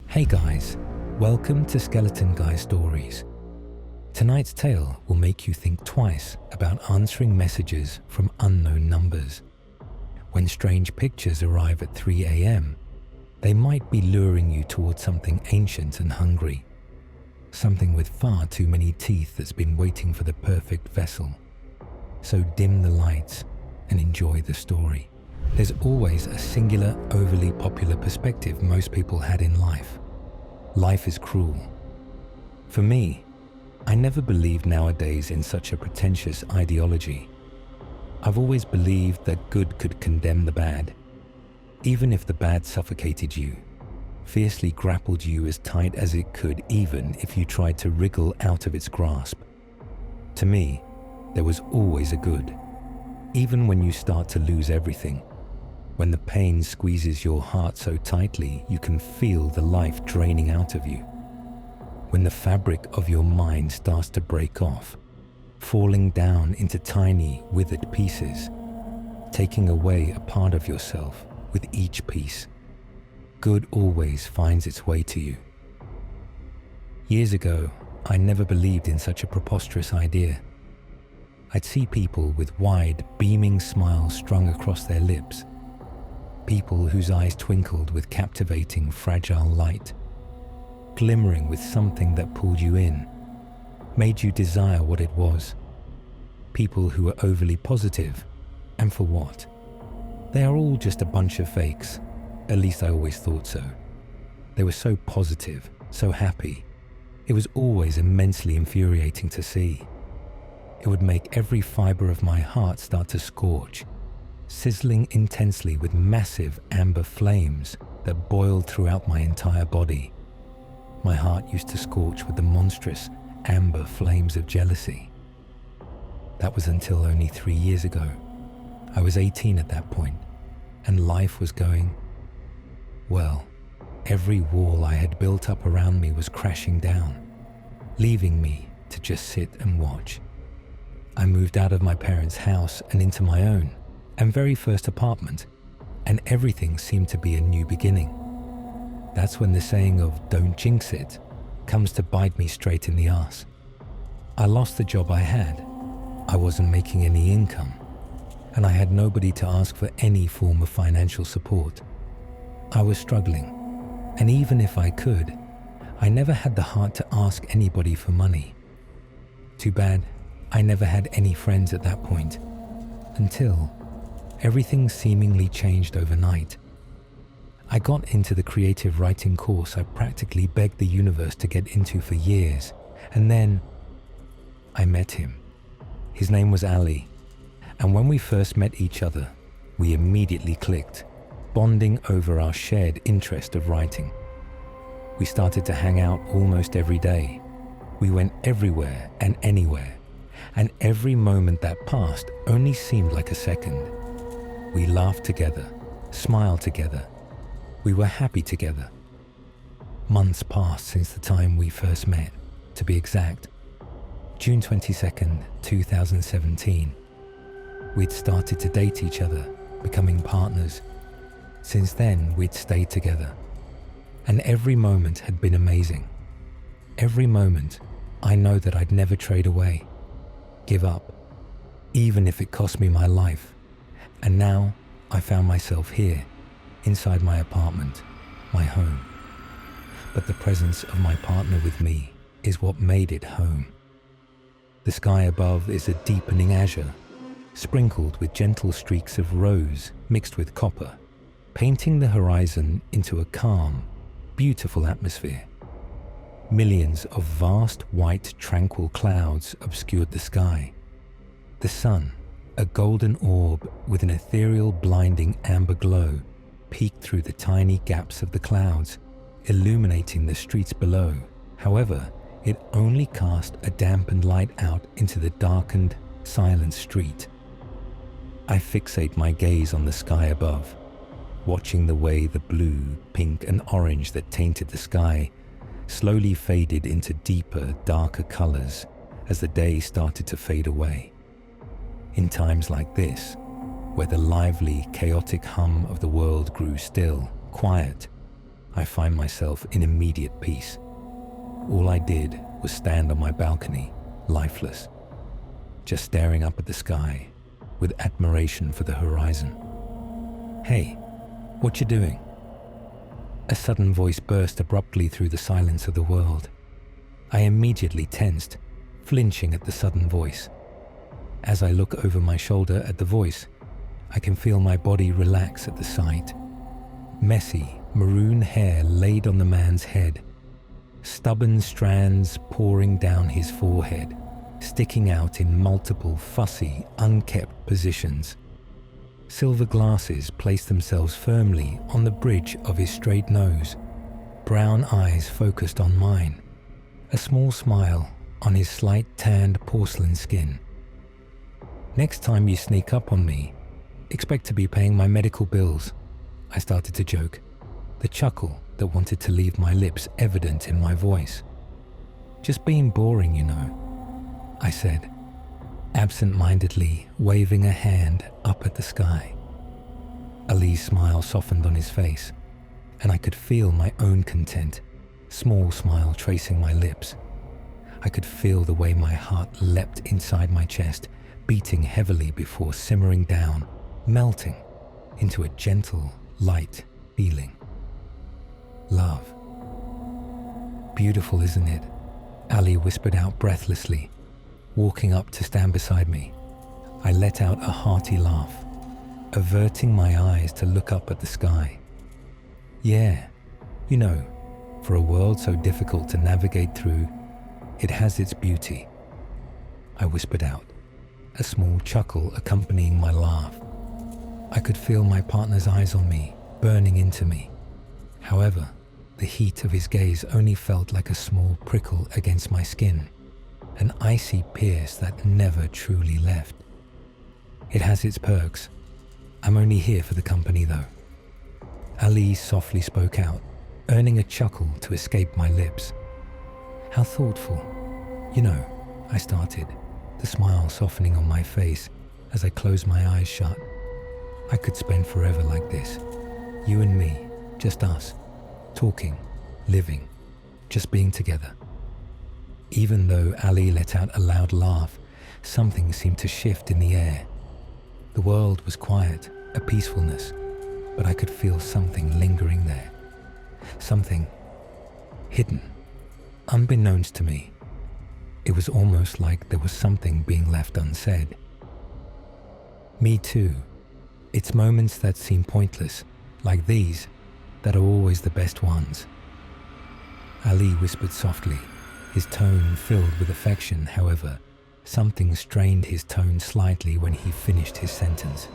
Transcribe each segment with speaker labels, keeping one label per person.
Speaker 1: Hey guys, welcome to Skeleton Guy Stories. Tonight's tale will make you think twice about answering messages from unknown numbers. When strange pictures arrive at 3 a.m., they might be luring you towards something ancient and hungry, something with far too many teeth that's been waiting for the perfect vessel. So dim the lights and enjoy the story. There's always a singular, overly popular perspective most people had in life. Life is cruel. For me, I never believed nowadays in such a pretentious ideology. I've always believed that good could condemn the bad, even if the bad suffocated you, fiercely grappled you as tight as it could, even if you tried to wriggle out of its grasp. To me, there was always a good, even when you start to lose everything. When the pain squeezes your heart so tightly, you can feel the life draining out of you. When the fabric of your mind starts to break off, falling down into tiny, withered pieces, taking away a part of yourself with each piece, good always finds its way to you. Years ago, I never believed in such a preposterous idea. I'd see people with wide, beaming smiles strung across their lips, people whose eyes twinkled with captivating, fragile light, glimmering with something that pulled you in, made you desire what it was. People who were overly positive, and for what? They are all just a bunch of fakes. At least I always thought so. They were so positive, so happy. It was always immensely infuriating to see. It would make every fiber of my heart start to scorch, sizzling intensely with massive amber flames that boiled throughout my entire body. My heart used to scorch with the monstrous amber flames of jealousy. That was until only 3 years ago. I was 18 at that point, and life was going, well, every wall I had built up around me was crashing down, leaving me to just sit and watch. I moved out of my parents' house and into my own and very first apartment, and everything seemed to be a new beginning. That's when the saying of "don't jinx it" comes to bite me straight in the ass. I lost the job I had. I wasn't making any income, and I had nobody to ask for any form of financial support. I was struggling, and even if I could, I never had the heart to ask anybody for money. Too bad I never had any friends at that point, until everything seemingly changed overnight. I got into the creative writing course I practically begged the universe to get into for years, and then I met him. His name was Ali, and when we first met each other, we immediately clicked, bonding over our shared interest of writing. We started to hang out almost every day. We went everywhere and anywhere, and every moment that passed only seemed like a second. We laughed together, smiled together. We were happy together. Months passed since the time we first met, to be exact. June 22nd, 2017. We'd started to date each other, becoming partners. Since then, we'd stayed together. And every moment had been amazing. Every moment, I know that I'd never trade away, give up, even if it cost me my life. And now I found myself here, inside my apartment, my home. But the presence of my partner with me is what made it home. The sky above is a deepening azure, sprinkled with gentle streaks of rose mixed with copper, painting the horizon into a calm, beautiful atmosphere. Millions of vast, white, tranquil clouds obscured the sky. The sun, a golden orb with an ethereal, blinding amber glow, peeked through the tiny gaps of the clouds, illuminating the streets below. However, it only cast a dampened light out into the darkened, silent street. I fixate my gaze on the sky above, watching the way the blue, pink, and orange that tainted the sky slowly faded into deeper, darker colors as the day started to fade away. In times like this, where the lively, chaotic hum of the world grew still, quiet, I find myself in immediate peace. All I did was stand on my balcony, lifeless, just staring up at the sky with admiration for the horizon. "Hey, what you doing?" A sudden voice burst abruptly through the silence of the world. I immediately tensed, flinching at the sudden voice. As I look over my shoulder at the voice, I can feel my body relax at the sight. Messy, maroon hair laid on the man's head, stubborn strands pouring down his forehead, sticking out in multiple fussy, unkept positions. Silver glasses placed themselves firmly on the bridge of his straight nose, brown eyes focused on mine, a small smile on his slight tanned porcelain skin. "Next time you sneak up on me, expect to be paying my medical bills," I started to joke, the chuckle that wanted to leave my lips evident in my voice. "Just being boring, you know," I said, absent-mindedly waving a hand up at the sky. Ali's smile softened on his face, and I could feel my own content, small smile tracing my lips. I could feel the way my heart leapt inside my chest, beating heavily before simmering down, melting into a gentle, light feeling. Love. "Beautiful, isn't it?" Ali whispered out breathlessly, walking up to stand beside me. I let out a hearty laugh, averting my eyes to look up at the sky. "Yeah, you know, for a world so difficult to navigate through, it has its beauty," I whispered out, a small chuckle accompanying my laugh. I could feel my partner's eyes on me, burning into me. However, the heat of his gaze only felt like a small prickle against my skin, an icy pierce that never truly left. "It has its perks. I'm only here for the company, though." Ali softly spoke out, earning a chuckle to escape my lips. "How thoughtful. You know," I started, the smile softening on my face as I closed my eyes shut. "I could spend forever like this. You and me, just us, talking, living, just being together." Even though Ali let out a loud laugh, something seemed to shift in the air. The world was quiet, a peacefulness, but I could feel something lingering there. Something hidden, unbeknownst to me. It was almost like there was something being left unsaid. Me too. It's moments that seem pointless, like these, that are always the best ones. Ali whispered softly, his tone filled with affection. However, something strained his tone slightly when he finished his sentence.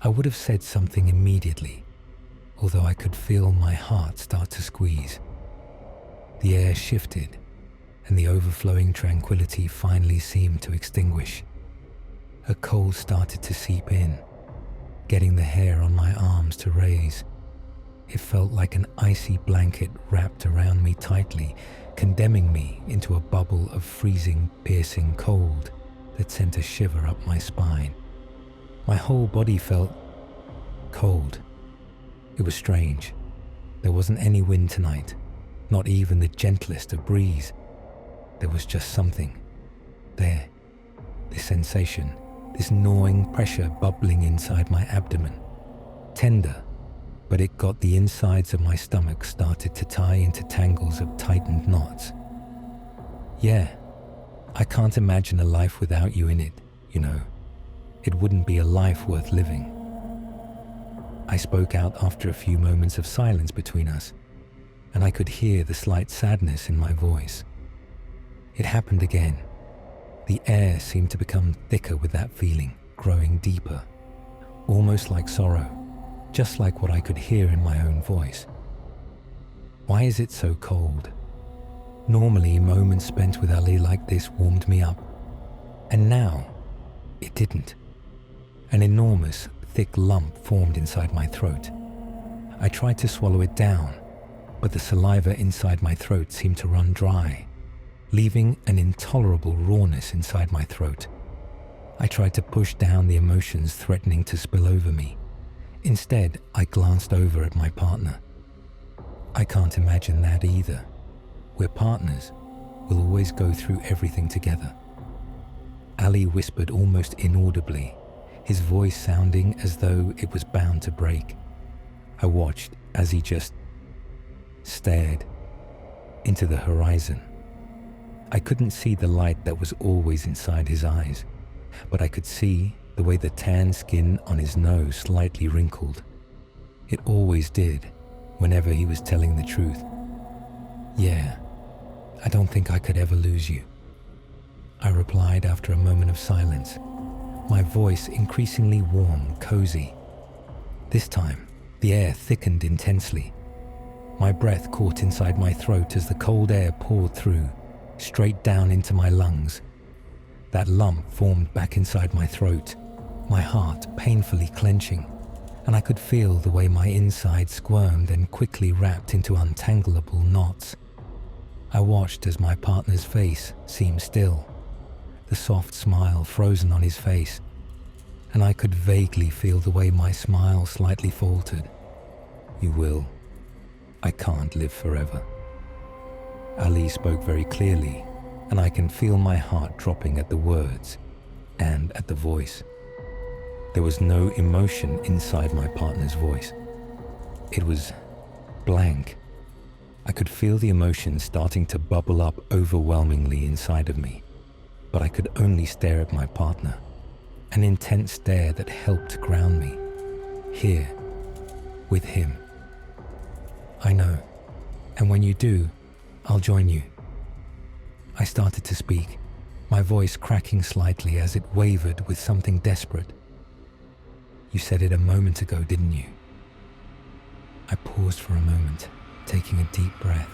Speaker 1: I would have said something immediately, although I could feel my heart start to squeeze. The air shifted, and the overflowing tranquility finally seemed to extinguish. A cold started to seep in, getting the hair on my arms to raise. It felt like an icy blanket wrapped around me tightly, condemning me into a bubble of freezing, piercing cold that sent a shiver up my spine. My whole body felt cold. It was strange. There wasn't any wind tonight, not even the gentlest of breeze. There was just something there, this sensation, this gnawing pressure bubbling inside my abdomen. Tender, but it got the insides of my stomach started to tie into tangles of tightened knots. "Yeah, I can't imagine a life without you in it, you know. It wouldn't be a life worth living." I spoke out after a few moments of silence between us, and I could hear the slight sadness in my voice. It happened again. The air seemed to become thicker with that feeling, growing deeper, almost like sorrow, just like what I could hear in my own voice. Why is it so cold? Normally, moments spent with Ali like this warmed me up, and now it didn't. An enormous, thick lump formed inside my throat. I tried to swallow it down, but the saliva inside my throat seemed to run dry, leaving an intolerable rawness inside my throat. I tried to push down the emotions threatening to spill over me. Instead, I glanced over at my partner. I can't imagine that either. We're partners. We'll always go through everything together. Ali whispered almost inaudibly, his voice sounding as though it was bound to break. I watched as he just stared into the horizon. I couldn't see the light that was always inside his eyes, but I could see the way the tan skin on his nose slightly wrinkled. It always did whenever he was telling the truth. Yeah, I don't think I could ever lose you, I replied after a moment of silence, my voice increasingly warm, cozy. This time, the air thickened intensely. My breath caught inside my throat as the cold air poured through, straight down into my lungs. That lump formed back inside my throat, my heart painfully clenching, and I could feel the way my inside squirmed and quickly wrapped into untangleable knots. I watched as my partner's face seemed still, the soft smile frozen on his face, and I could vaguely feel the way my smile slightly faltered. You will. I can't live forever. Ali spoke very clearly, and I can feel my heart dropping at the words and at the voice. There was no emotion inside my partner's voice. It was blank. I could feel the emotion starting to bubble up overwhelmingly inside of me, but I could only stare at my partner, an intense stare that helped ground me, here, with him. I know, and when you do, I'll join you. I started to speak, my voice cracking slightly as it wavered with something desperate. You said it a moment ago, didn't you? I paused for a moment, taking a deep breath.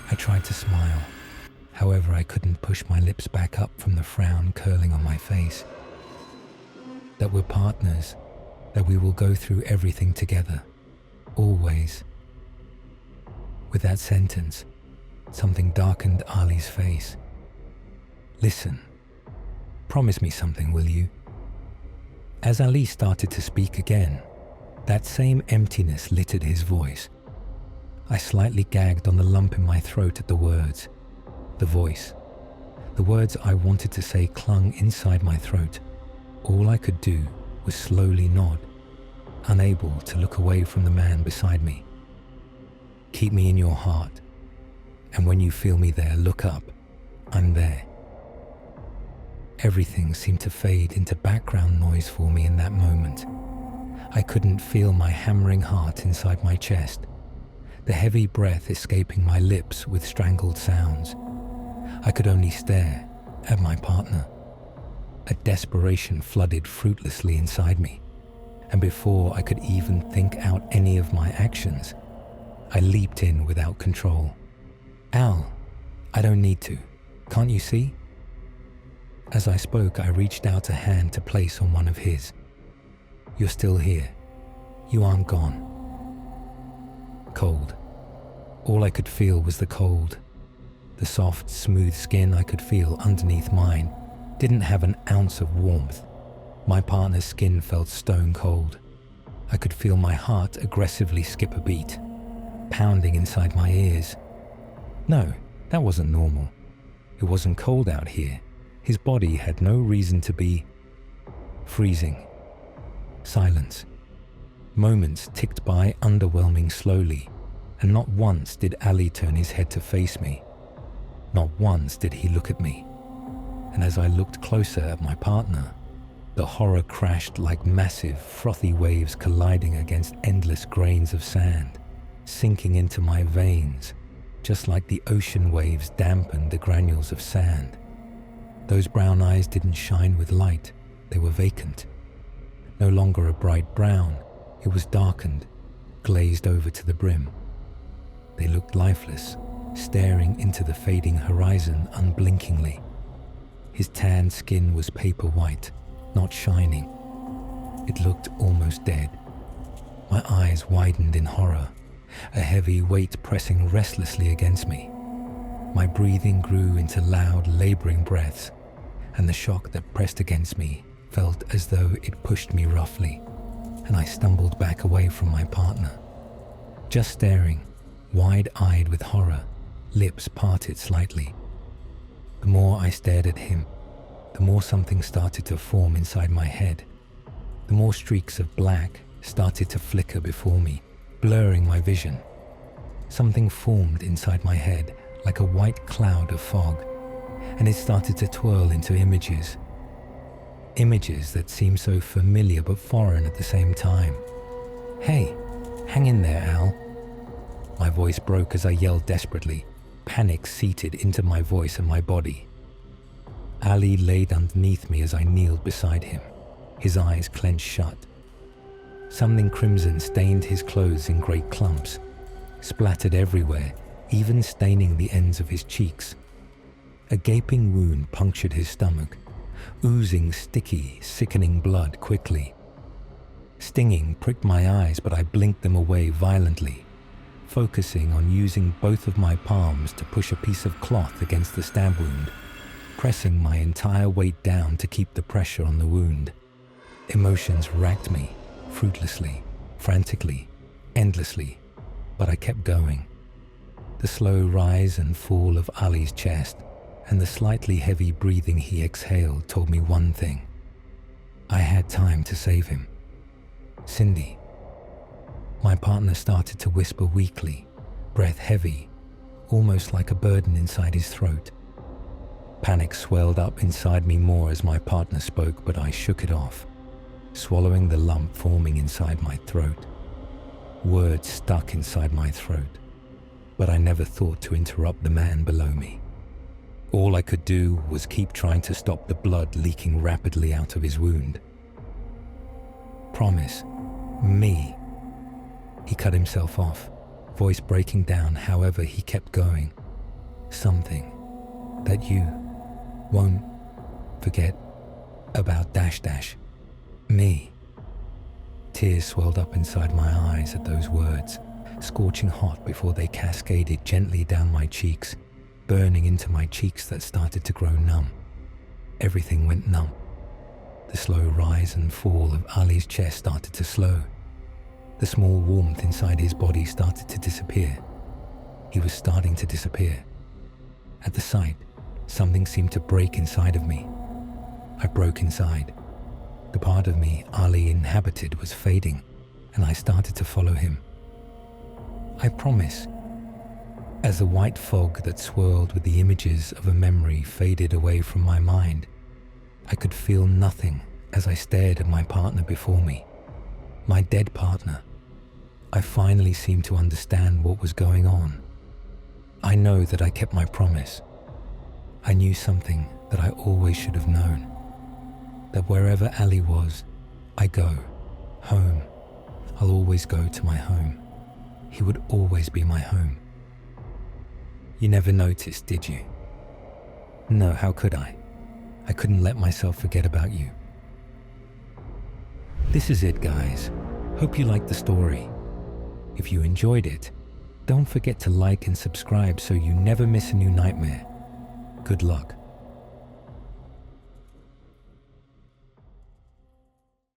Speaker 1: I tried to smile, however I couldn't push my lips back up from the frown curling on my face. That we're partners, that we will go through everything together, always. With that sentence, something darkened Ali's face. Listen, promise me something, will you? As Ali started to speak again, that same emptiness littered his voice. I slightly gagged on the lump in my throat at the words. The voice. The words I wanted to say clung inside my throat. All I could do was slowly nod, unable to look away from the man beside me. Keep me in your heart, and when you feel me there, look up. I'm there. Everything seemed to fade into background noise for me in that moment. I couldn't feel my hammering heart inside my chest, the heavy breath escaping my lips with strangled sounds. I could only stare at my partner. A desperation flooded fruitlessly inside me, and before I could even think out any of my actions, I leaped in without control. Al, I don't need to. Can't you see? As I spoke, I reached out a hand to place on one of his. You're still here. You aren't gone. Cold. All I could feel was the cold. The soft, smooth skin I could feel underneath mine didn't have an ounce of warmth. My partner's skin felt stone cold. I could feel my heart aggressively skip a beat, pounding inside my ears. No, that wasn't normal. It wasn't cold out here. His body had no reason to be. Freezing. Silence. Moments ticked by underwhelming slowly, and not once did Ali turn his head to face me. Not once did he look at me. And as I looked closer at my partner, the horror crashed like massive, frothy waves colliding against endless grains of sand, sinking into my veins, just like the ocean waves dampened the granules of sand. Those brown eyes didn't shine with light, they were vacant. No longer a bright brown, it was darkened, glazed over to the brim. They looked lifeless, staring into the fading horizon unblinkingly. His tanned skin was paper white, not shining. It looked almost dead. My eyes widened in horror, a heavy weight pressing restlessly against me. My breathing grew into loud, laboring breaths, and the shock that pressed against me felt as though it pushed me roughly, and I stumbled back away from my partner. Just staring, wide-eyed with horror, lips parted slightly. The more I stared at him, the more something started to form inside my head. The more streaks of black started to flicker before me, blurring my vision. Something formed inside my head like a white cloud of fog, and it started to twirl into images. Images that seemed so familiar but foreign at the same time. "Hey, hang in there, Al." My voice broke as I yelled desperately, panic seeped into my voice and my body. Ali laid underneath me as I kneeled beside him, his eyes clenched shut. Something crimson stained his clothes in great clumps, splattered everywhere, even staining the ends of his cheeks. A gaping wound punctured his stomach, oozing sticky, sickening blood quickly. Stinging pricked my eyes, but I blinked them away violently, focusing on using both of my palms to push a piece of cloth against the stab wound, pressing my entire weight down to keep the pressure on the wound. Emotions racked me, fruitlessly, frantically, endlessly, but I kept going. The slow rise and fall of Ali's chest and the slightly heavy breathing he exhaled told me one thing. I had time to save him. "Cindy." My partner started to whisper weakly, breath heavy, almost like a burden inside his throat. Panic swelled up inside me more as my partner spoke, but I shook it off, swallowing the lump forming inside my throat. Words stuck inside my throat, but I never thought to interrupt the man below me. All I could do was keep trying to stop the blood leaking rapidly out of his wound. "Promise me." He cut himself off, voice breaking down. However, he kept going. "Something that you won't forget about me." Tears swelled up inside my eyes at those words, scorching hot before they cascaded gently down my cheeks, burning into my cheeks that started to grow numb. Everything went numb. The slow rise and fall of Ali's chest started to slow. The small warmth inside his body started to disappear. He was starting to disappear. At the sight, something seemed to break inside of me. I broke inside. The part of me Ali inhabited was fading, and I started to follow him. "I promise." As the white fog that swirled with the images of a memory faded away from my mind, I could feel nothing as I stared at my partner before me. My dead partner. I finally seemed to understand what was going on. I know that I kept my promise. I knew something that I always should have known. That wherever Ali was, I go. Home. I'll always go to my home. He would always be my home. You never noticed, did you? No, how could I? I couldn't let myself forget about you. This is it, guys. Hope you liked the story. If you enjoyed it, don't forget to like and subscribe so you never miss a new nightmare. Good luck.